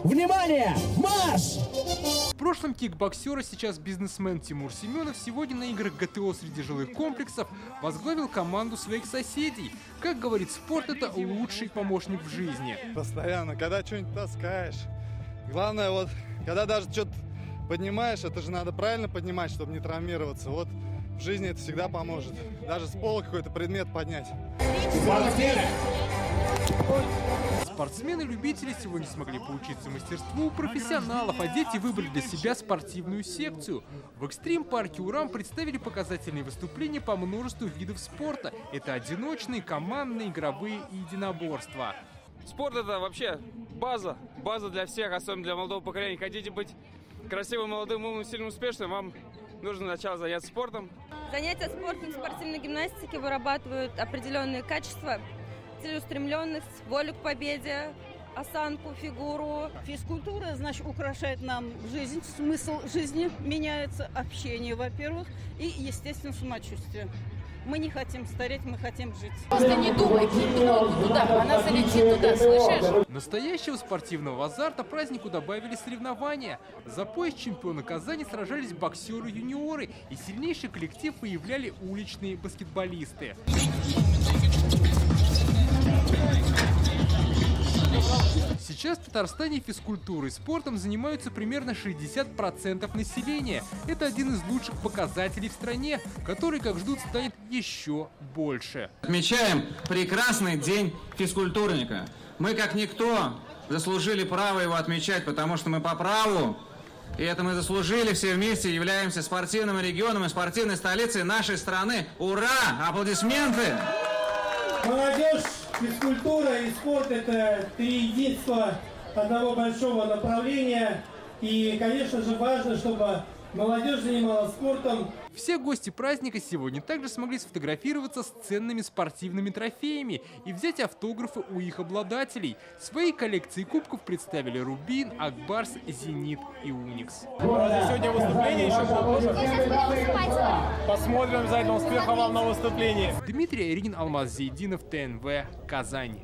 Внимание! Марш! В прошлом кикбоксер, а сейчас бизнесмен Тимур Семенов сегодня на играх ГТО среди жилых комплексов возглавил команду своих соседей. Как говорит, спорт — это лучший помощник в жизни. Постоянно, когда что-нибудь таскаешь. Главное, вот, когда даже что-то поднимаешь, это же надо правильно поднимать, чтобы не травмироваться. Вот в жизни это всегда поможет. Даже с пола какой-то предмет поднять. Спортсмены-любители сегодня смогли поучиться мастерству у профессионалов, а дети выбрали для себя спортивную секцию. В экстрим-парке «Урам» представили показательные выступления по множеству видов спорта. Это одиночные, командные, игровые и единоборства. Спорт — это вообще база для всех, особенно для молодого поколения. Хотите быть красивым, молодым, умным, сильным, успешным, вам нужно сначала заняться спортом. Занятия спортом, спортивной гимнастики вырабатывают определенные качества: целеустремленность, волю к победе, осанку, фигуру. Физкультура, значит, украшает нам жизнь, смысл жизни меняется, общение, во-первых, и, естественно, самочувствие. Мы не хотим стареть, мы хотим жить. Просто не думай, кинь ногу туда, она залетит туда, слышишь? Настоящего спортивного азарта празднику добавили соревнования. За пояс чемпиона Казани сражались боксеры-юниоры, и сильнейший коллектив выявляли уличные баскетболисты. Сейчас в Татарстане физкультурой и спортом занимаются примерно 60% населения. Это один из лучших показателей в стране, который, как ждут, станет еще больше. Отмечаем прекрасный день физкультурника. Мы, как никто, заслужили право его отмечать, потому что мы по праву, и это мы заслужили все вместе, являемся спортивным регионом и спортивной столицей нашей страны. Ура! Аплодисменты! Молодежь, физкультура и спорт – это триединство одного большого направления. И, конечно же, важно, чтобы молодежь занималась спортом. Все гости праздника сегодня также смогли сфотографироваться с ценными спортивными трофеями и взять автографы у их обладателей. Свои коллекции кубков представили Рубин, Акбарс, Зенит и Уникс. Сегодня выступление еще будет. Посмотрим обязательно, успеха вам на выступлении. Дмитрий Иринин, Алмаз Зейдинов, ТНВ, Казань.